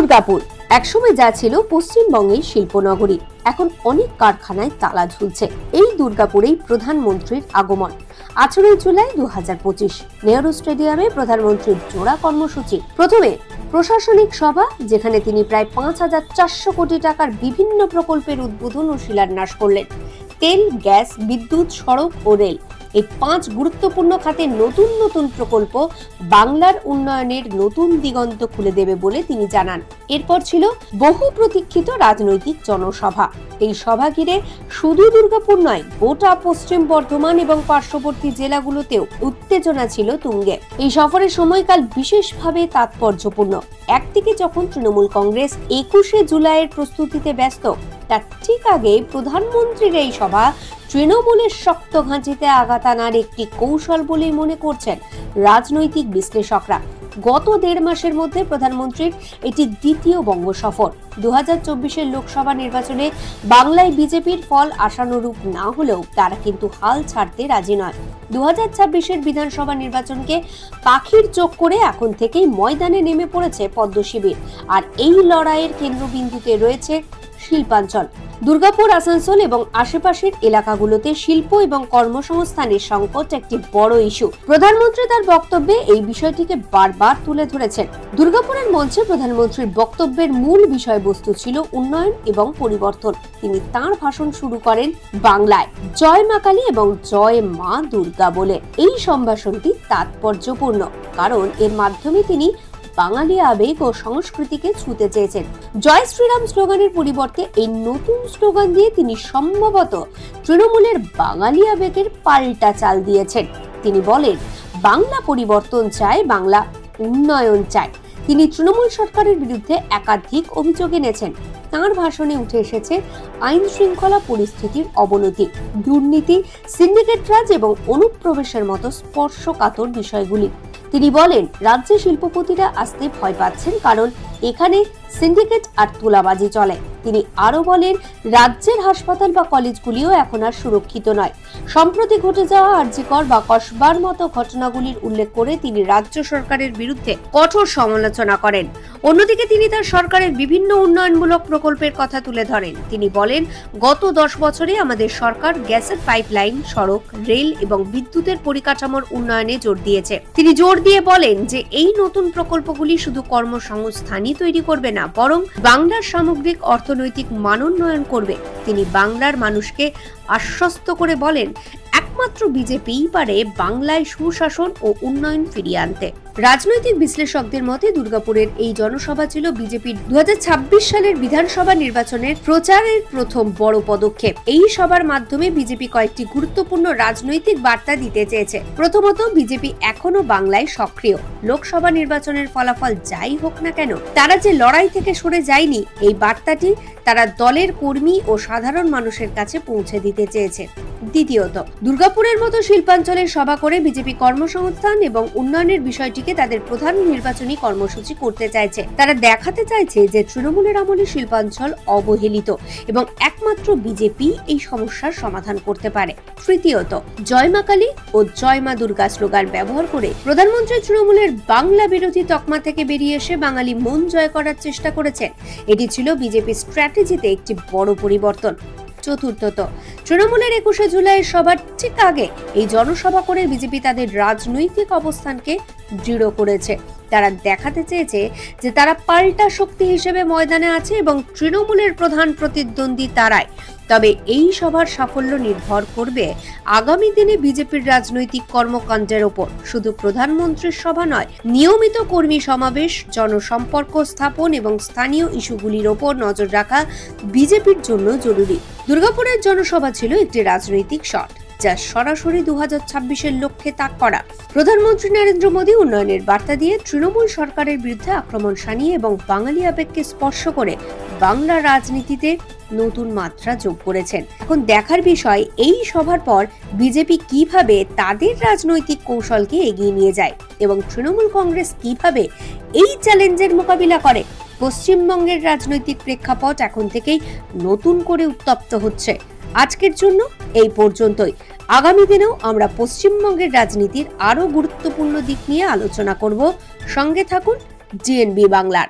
দুর্গাপুর একসময় যা ছিল পশ্চিমবঙ্গের শিল্পনগরী, এখন অনেক কারখানায় তালা ঝুলছে। এই দুর্গাপুরেই প্রধানমন্ত্রীর আগমন। 18 জুলাই 2025 নেহরু স্টেডিয়ামে প্রধানমন্ত্রীর জোড়া কর্মসূচি। প্রথমে প্রশাসনিক সভা, যেখানে তিনি প্রায় 5,400 কোটি টাকার বিভিন্ন প্রকল্পের উদ্বোধন ও শিলান্যাস করলেন। তেল, গ্যাস, বিদ্যুৎ, সড়ক ও রেল, এই 5 গুরুত্বপূর্ণ খাতে নতুন নতুন প্রকল্প বাংলার উন্নয়নের নতুন দিগন্ত খুলে দেবে বলে তিনি জানান। এরপর ছিল বহু প্রতীক্ষিত রাজনৈতিক জনসভা। এই সভা ঘিরে শুধু দুর্গাপুর নয়, গোটা পশ্চিম বর্ধমান এবং পার্শ্ববর্তী জেলাগুলোতেও উত্তেজনা ছিল তুঙ্গে। এই সফরের সময়কাল বিশেষভাবে তাৎপর্যপূর্ণ। একদিকে যখন তৃণমূল কংগ্রেস 21শে জুলাইয়ের প্রস্তুতিতে ব্যস্ত, তার ঠিক আগে প্রধানমন্ত্রীর এই সভা তৃণমূলের শক্ত ঘাঁটিতে আঘাত আনার একটি কৌশল বলেই মনে করছেন রাজনৈতিক বিশ্লেষকরা। গত 1.5 মাসের মধ্যে প্রধানমন্ত্রীর এটি দ্বিতীয় বঙ্গ সফর। 2024-এর লোকসভা নির্বাচনে বাংলায় বিজেপির ফল আশানুরূপ না হলেও তারা কিন্তু হাল ছাড়তে রাজি নয়। 2026-এর বিধানসভা নির্বাচনকে পাখির চোখ করে এখন থেকেই ময়দানে নেমে পড়েছে পদ্ম শিবির। আর এই লড়াইয়ের কেন্দ্রবিন্দুতে রয়েছে শিল্পাঞ্চল। দুর্গাপুর, আসানসোল এবং আশেপাশের এলাকাগুলোতে শিল্প এবং কর্মসংস্থানের সংকট একটি বড় ইস্যু। প্রধানমন্ত্রী তার বক্তব্যে এই বিষয়টিকে বারবার তুলে ধরেছেন। দুর্গাপুরের মঞ্চে প্রধানমন্ত্রীর বক্তব্যের মূল বিষয়বস্তু ছিল উন্নয়ন এবং পরিবর্তন। তিনি তার ভাষণ শুরু করেন বাংলায়, জয় মা কালী এবং জয় মা দুর্গা বলে। এই সম্ভাষণটি তাৎপর্যপূর্ণ, কারণ এর মাধ্যমে তিনি বাঙালি আবেগ ও সংস্কৃতিকে ছুঁতে চেয়েছেন। জয় শ্রীরাম স্লোগানের পরিবর্তে এই নতুন স্লোগান দিয়ে তিনি সম্ভবত তৃণমূলের বাঙালি আবেগের পাল্টা চাল দিয়েছেন। তিনি বলেন, বাংলা পরিবর্তন চায়, বাংলা উন্নয়ন চায়। তিনি তৃণমূল সরকারের বিরুদ্ধে একাধিক অভিযোগ এনেছেন। তাঁর ভাষণে উঠে এসেছে আইন শৃঙ্খলা পরিস্থিতির অবনতি, দুর্নীতি, সিন্ডিকেট রাজ এবং অনুপ্রবেশের মতো স্পর্শকাতর বিষয়গুলি। তিনি বলেন, রাজ্যে শিল্পপতিরা আসতে ভয় পাচ্ছেন, কারণ এখানে সিন্ডিকেট আর তোলাবাজি চলে। তিনি আরো বলেন, রাজ্যের হাসপাতাল বা কলেজগুলিও এখন আর সুরক্ষিত নয়। সম্প্রতি ঘটে যাওয়া আরজিকর বা কসবার মতো ঘটনাগুলির উল্লেখ করে তিনি রাজ্য সরকারের বিরুদ্ধে কঠোর সমালোচনা করেন। অন্যদিকে তিনি তার সরকারের বিভিন্ন উন্নয়নমূলক প্রকল্পের কথা তুলে ধরেন। তিনি বলেন, গত 10 বছরে আমাদের সরকার গ্যাসের পাইপলাইন, সড়ক, রেল এবং বিদ্যুতের পরিকাঠামোর উন্নয়নে জোর দিয়েছে। তিনি জোর দিয়ে বলেন যে এই নতুন প্রকল্পগুলি শুধু কর্মসংস্থানই তৈরি করবে না, বরং বাংলার সামগ্রিক অর্থনৈতিক মানোন্নয়ন করবে। তিনি বাংলার মানুষকে আশ্বস্ত করে বলেন, একমাত্র বিজেপিই পারে বাংলায় সুশাসন ও উন্নয়ন ফিরিয়ে আনতে। রাজনৈতিক বিশ্লেষকদের মতে দুর্গাপুরের এই জনসভা ছিল বিজেপির 2026 সালের বিধানসভা নির্বাচনের প্রচারের প্রথম বড় পদক্ষেপ। এই সভার মাধ্যমে বিজেপি কয়েকটি গুরুত্বপূর্ণ রাজনৈতিক বার্তা দিতে চেয়েছে। প্রথমত, বিজেপি এখনো বাংলায় সক্রিয়। লোকসভা নির্বাচনের ফলাফল যাই হোক না কেন, তারা যে লড়াই থেকে সরে যায়নি, এই বার্তাটি তারা দলের কর্মী ও সাধারণ মানুষের কাছে পৌঁছে দিতে চেয়েছে। দ্বিতীয়ত, দুর্গাপুরের মতো শিল্পাঞ্চলের সভা করে বিজেপি কর্মসংস্থান এবং উন্নয়নের বিষয়টিকে তাদের প্রধান নির্বাচনী কর্মসূচি করতে চাইছে। তারা দেখাতে চাইছে যে তৃণমূলের আমলে শিল্পাঞ্চল অবহেলিত এবং একমাত্র বিজেপি এই সমস্যার সমাধান করতে পারে। তৃতীয়ত, জয় মা কালী ও জয় মা দুর্গা স্লোগান ব্যবহার করে প্রধানমন্ত্রী তৃণমূলের বাংলা বিরোধী তকমা থেকে বেরিয়ে এসে বাঙালি মন জয় করার চেষ্টা করেছেন। এটি ছিল বিজেপির স্ট্র্যাটেজিতে একটি বড় পরিবর্তন। চতুর্থত, তৃণমূলের 21শে জুলাইয়ের সভার ঠিক আগে এই জনসভা করে বিজেপি তাদের রাজনৈতিক অবস্থানকে দৃঢ় করেছে। তারা দেখাতে চেয়েছে যে তারা পাল্টা শক্তি হিসেবে ময়দানে আছে এবং তৃণমূলের প্রধান প্রতিদ্বন্দ্বী তারাই। তবে এই সভার সাফল্য নির্ভর করবে আগামী দিনে বিজেপির রাজনৈতিক কর্মকাণ্ডের ওপর। শুধু প্রধানমন্ত্রীর সভা নয়, নিয়মিত কর্মী সমাবেশ, জনসম্পর্ক স্থাপন এবং স্থানীয় ইস্যুগুলির ওপর নজর রাখা বিজেপির জন্য জরুরি। দুর্গাপুরের জনসভা ছিল একটি রাজনৈতিক শট, যা সরাসরি 2026-এর লক্ষ্যে তাক করা। প্রধানমন্ত্রী নরেন্দ্র মোদী উন্নয়নের বার্তা দিয়ে তৃণমূল সরকারের বিরুদ্ধে আক্রমণ শানিয়ে এবং বাঙালি আবেগকে স্পর্শ করে বাংলা রাজনীতিতে নতুন মাত্রা যোগ করেছেন। এখন দেখার বিষয়, এই সভার পর বিজেপি কিভাবে তাদের রাজনৈতিক কৌশলকে এগিয়ে নিয়ে যায় এবং তৃণমূল কংগ্রেস কিভাবে এই চ্যালেঞ্জের মোকাবিলা করে। পশ্চিমবঙ্গের রাজনৈতিক প্রেক্ষাপট এখন থেকেই নতুন করে উত্তপ্ত হচ্ছে। আজকের জন্য এই পর্যন্তই। আগামী দিনেও আমরা পশ্চিমবঙ্গের রাজনীতির আরো গুরুত্বপূর্ণ দিক নিয়ে আলোচনা করব। সঙ্গে থাকুন ডিএনবি বাংলার।